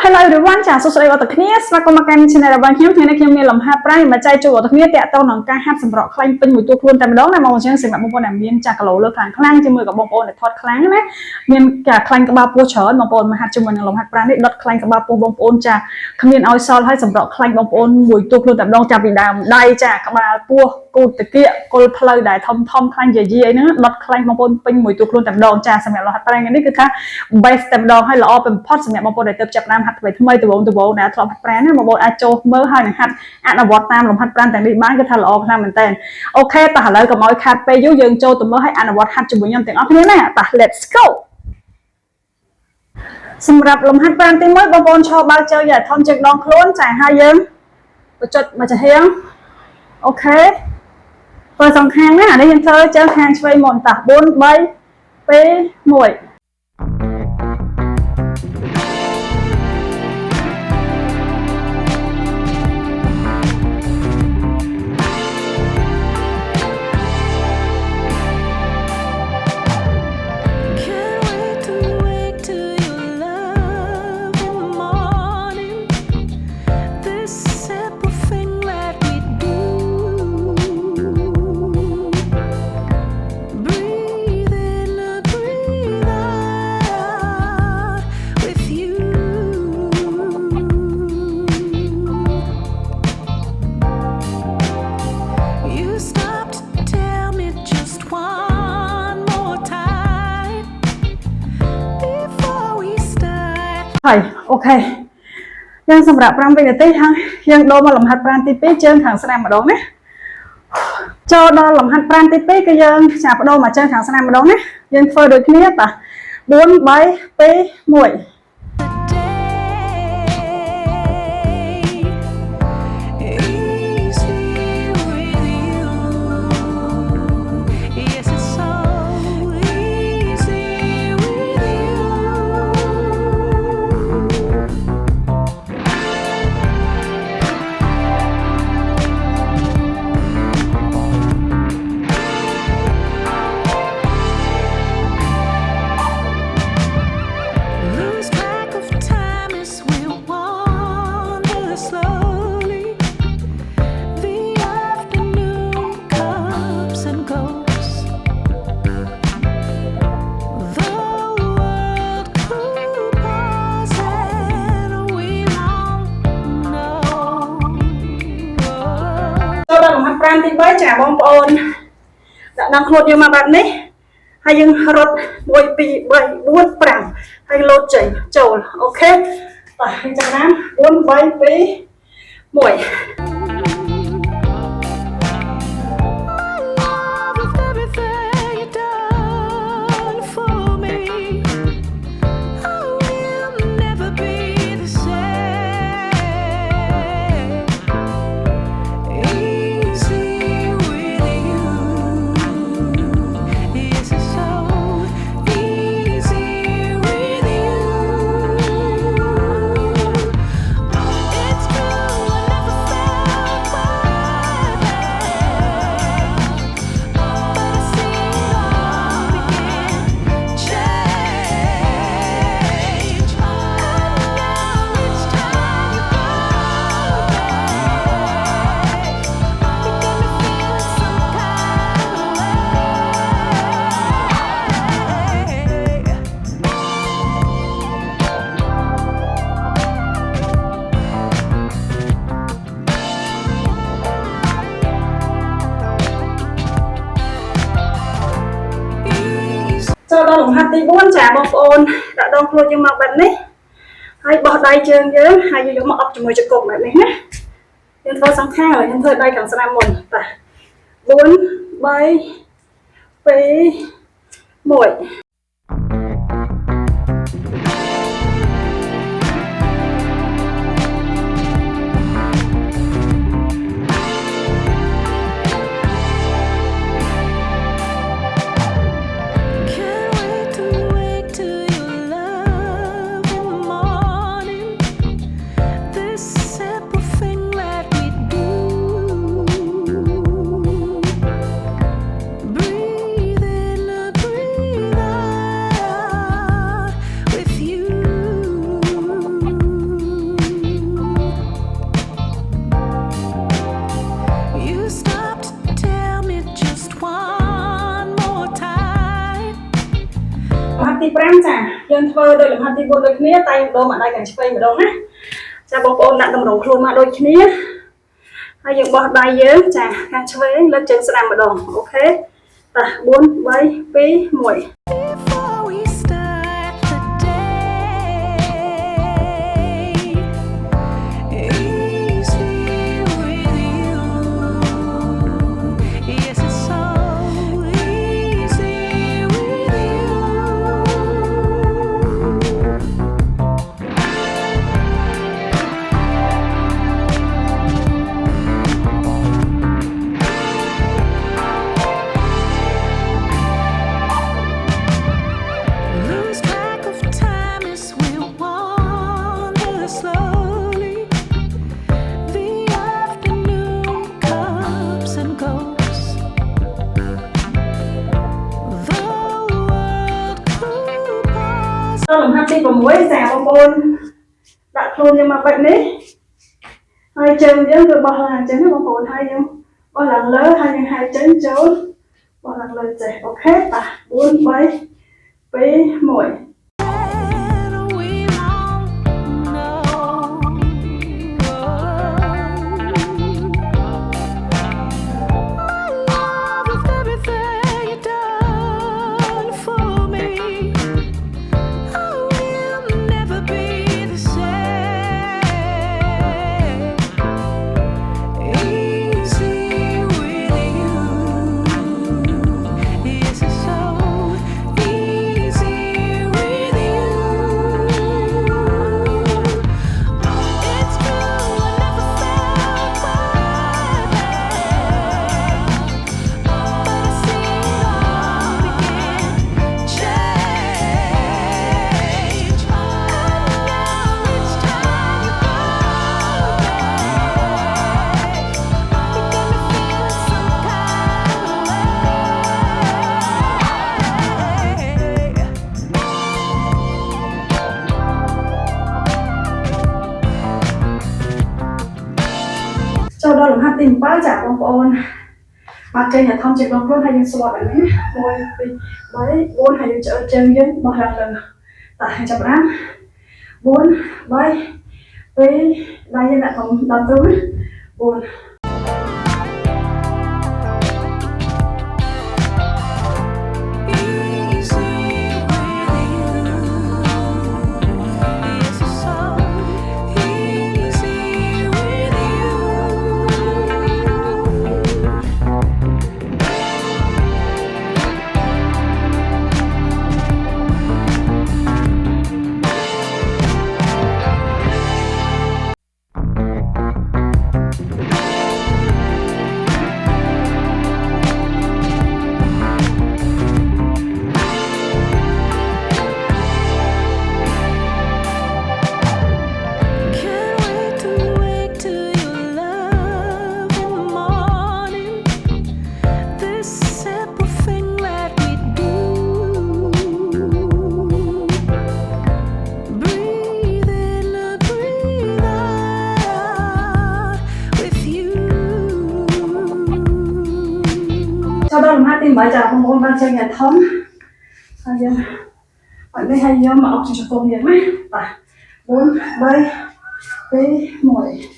Hello everyone ចាសួស្តីបងប្អូនគ្នាស្វាគមន៍មកកាន់ channel របស់ខ្ញុំថ្ងៃនេះខ្ញុំមានលំហាត់ប្រាណមកចែកជូនបងប្អូនគ្នាតាក់ទងនឹងការហាត់សម្រក់ខ្លាញ់ពេញមួយតួខ្លួនតែម្ដងណាបងប្អូនចឹងសម្រាប់បងប្អូនដែលមានចាស់គីឡូលើខ្លាំងជាមួយกับបងប្អូនដែលថតខ្លាំងណាមានការខ្លាញ់ក្បាលពោះច្រើនបងប្អូនមកហាត់ជាមួយនឹងលំហាត់ប្រាណនេះដុតខ្លាញ់ក្បាលពោះបងប្អូនចាគ្មានឲ្យសល់ឲ្យសម្រក់ខ្លាញ់បងប្អូនមួយតួខ្លួនតែម្ដងចាប់ពីដើមដៃចាក្បាលពោះគូតតាគៀកគល់ផ្លូវដែលធំខ្លាញ់យាយអីហ្នឹងដុតខ្លាញ់បងប្អូនពេញមួយតួខ្លួនតែម្ដងចាសម្រាប់លំហាត់ប្រាណនេះគឺថា best តែម្ដងហើយល្អបំផុតសម្រាប់បងប្អូនដែលទើបចាប់ផ្ដើមហាត់ថ្មីដំបូងដែលធ្លាប់ហាត់ប្រាណណាបងប្អូនអាចចូលមើលហើយនឹងហាត់អនុវត្តតាមលំហាត់ប្រាណទាំងនេះបានគឺថាល្អខ្លាំងមែនតើអូខេតោះឥឡូវកុំឲ្យខាត់ពេលយូរយើងចូលទៅមើលហើយអនុវត្តហាត់ជាមួយខ្ញុំទាំងអស់គ្នាណាតោះ let's go សម្រាប់លំហាត់ប្រាណទី1បងប្អូនឈរបើកជើងយ៉ាងធំជាងដងខ្លួនចាហើយយើងបញ្ចុចមកចំហៀងអូខេធ្វើសងខាងណានេះយើងធ្វើជើងខាងឆ្វេងមុនតោះ4 3 2 1ហើយអូខេយើងសម្រាប់5វិនាទីហើយយើងដូរមកលំហាត់ប្រាណទី2ជើងខាងស្ដាំម្ដងណាចូលដល់លំហាត់ប្រាណទី2គឺយើងចាប់បដូរមកជើងខាងស្ដាំម្ដងណាយើងធ្វើដូចគ្នាតោះ4 3 2 1ទី3ចាបងប្អូនដាក់ដល់ខ្លួនយើងមកបែបនេះហើយយើងរត់1 2 3 4 5ហើយលោតចេញចូលអូខេតោះយើងចាប់តាម4 3 2 1ចូលដល់លំហាត់ទី4ចាបងប្អូនដាក់ដងខ្លួនយើងមកបែបនេះហើយបោះដៃជើងយើងហើយយកមកអប់ជាមួយជង្គង់បែបនេះណាយើងធ្វើសងខាងហើយយើងធ្វើដៃខាងស្ដាំមុនតោះ4 3 2 1 យើងធ្វើដោយលំហាត់ទី4ដូចគ្នាតែម្ដងមកដៃខាងឆ្វេងម្ដងណាចាបងប្អូនដាក់តម្រងខ្លួនមកដូចគ្នាហើយយើងបោះដៃយើងចាខាងឆ្វេងលើកជើងស្ដាំម្ដងអូខេតា4 3 2 1លំហាត់ទី6ចាបងប្អូនដាក់ខ្លួនយើងមកបែបនេះហើយជើងយើងគឺបោះឡើងអញ្ចឹងណាបងប្អូនហើយយើងបោះឡើងលើហើយយើងហែកចេញចូលបោះឡើងលើចេះអូខេតា4 3 2 1ចូលដល់លំហាត់ទី7ចាបងប្អូនមកចេញឲ្យធំជាងខ្លួនហើយយើងស្វាត់បែបនេះ1 2 3 4ហើយយើងឆ្អឹងជើងយើងបោះឡើងលើតាហើយចាប់បាន4 3 2ដៃយើងដាក់ក្នុងដល់ទៅ4ចូលដល់លំហាត់ទី8ចាបងប្អូនបានចេញឲ្យធំហើយយើងអត់នេះឲ្យយកមកអុកជង្គង់យើងណាតា4 3 2 1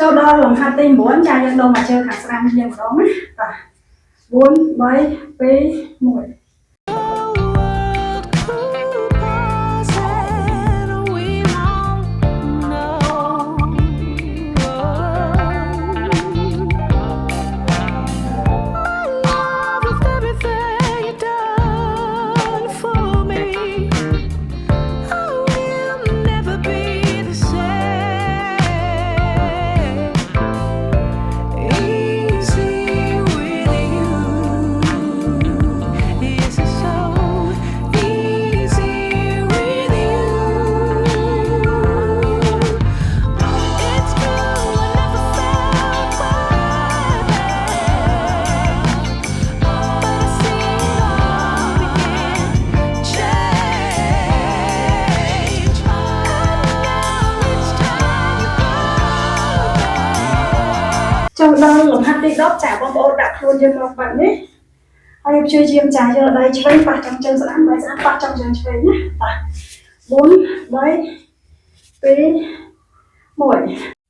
ចូលដល់លំហាត់ទី9ចាយើងដុំមកជើងខាងស្ដាំយើងម្ដងណាតា4 3 2 1 10ចាបងប្អូនដាក់ខ្លួនយើងមកបែបនេះហើយព្យាយាមចាយកដៃឆ្វេងប៉ះចំជើងស្ដាំដៃស្ដាំប៉ះចំជើងឆ្វេងណាបាទ4 3 2 1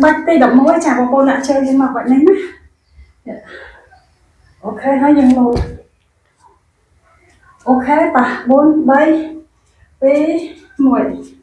បាច់ទី11ចាបងប្អូនដាក់ជើងយើងមកបែបនេះណាអូខេហើយយើងលោតអូខេប៉ះ4 3 2 1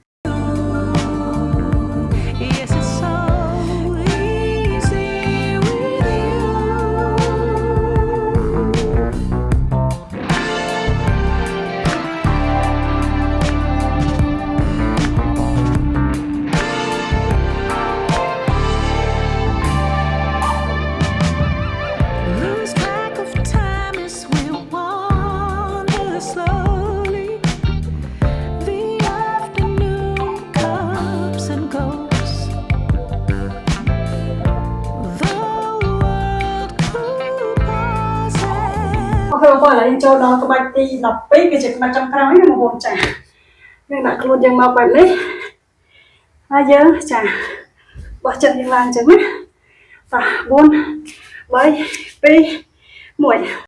អូខេបងប្អូនឥឡូវយើងចូលដល់ក្បាច់ទី12គឺជាក្បាច់ចុងក្រោយណាបងប្អូនចាយើងដាក់ខ្លួនយើងមកបែបនេះហើយយើងចាបោះចិត្តយើងឡើងអញ្ចឹងណាបាទ4 3 2 1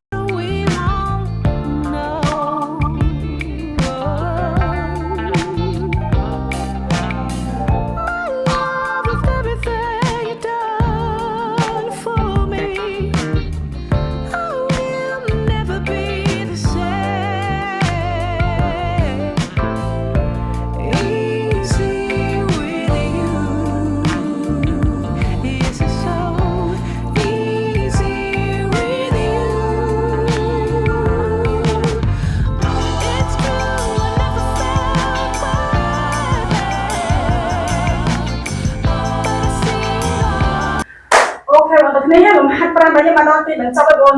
អូខេបងប្អូនគ្នាលំហាត់ប្រាណរបស់យើងមកដល់ទីបញ្ចប់ហើយបង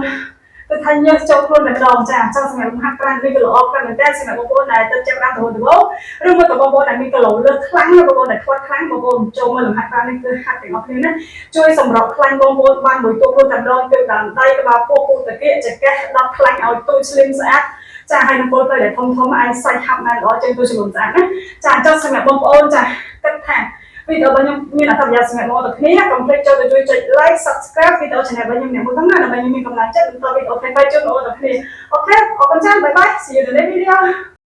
គឺថាញើសចូលខ្លួនតែម្ដងចាអញ្ចឹងសម្រាប់លំហាត់ប្រាណនេះក៏ល្អប៉ុណ្ណឹងតែសម្រាប់បងប្អូនដែលទៅចាប់បានទៅឬមួយក៏បងប្អូនដែលមានគីឡូលើសខ្លាំងឬបងប្អូនដែលខ្វាត់ខ្លាំងបងប្អូនចូលមកលំហាត់ប្រាណនេះគឺហាត់ទាំងអស់គ្នាណាជួយសម្រាប់ខ្លាញ់បងប្អូនបានមួយទូខ្លួនតែម្ដងគឺដល់ដៃក្បាលពោះពុះតាគៀកចង្កេះដល់ខ្លាញ់ឲ្យទូចស្លីមស្អាតចាហើយនឹងពលទៅដែលធំអាចសាច់ហាប់បានល្អចេញទូជំនុំស្អាតណាចាអញ្ចឹងសម្រាប់បងប្អូនចាគិតថាវីដេអូរបស់ខ្ញុំមានអត្ថប្រយោជន៍សម្រាប់បងប្អូនទាំងគ្នាកុំភ្លេចចូលទៅជួយចុច like subscribe វីដេអូ channel របស់ខ្ញុំអ្នកមួយផងណាដើម្បីខ្ញុំមានកម្លាំងចិត្តបន្តវីដេអូផ្សេងៗជូនបងប្អូនទាំងគ្នាអូខេអរគុណច្រើនបាយបាយ see you in the next video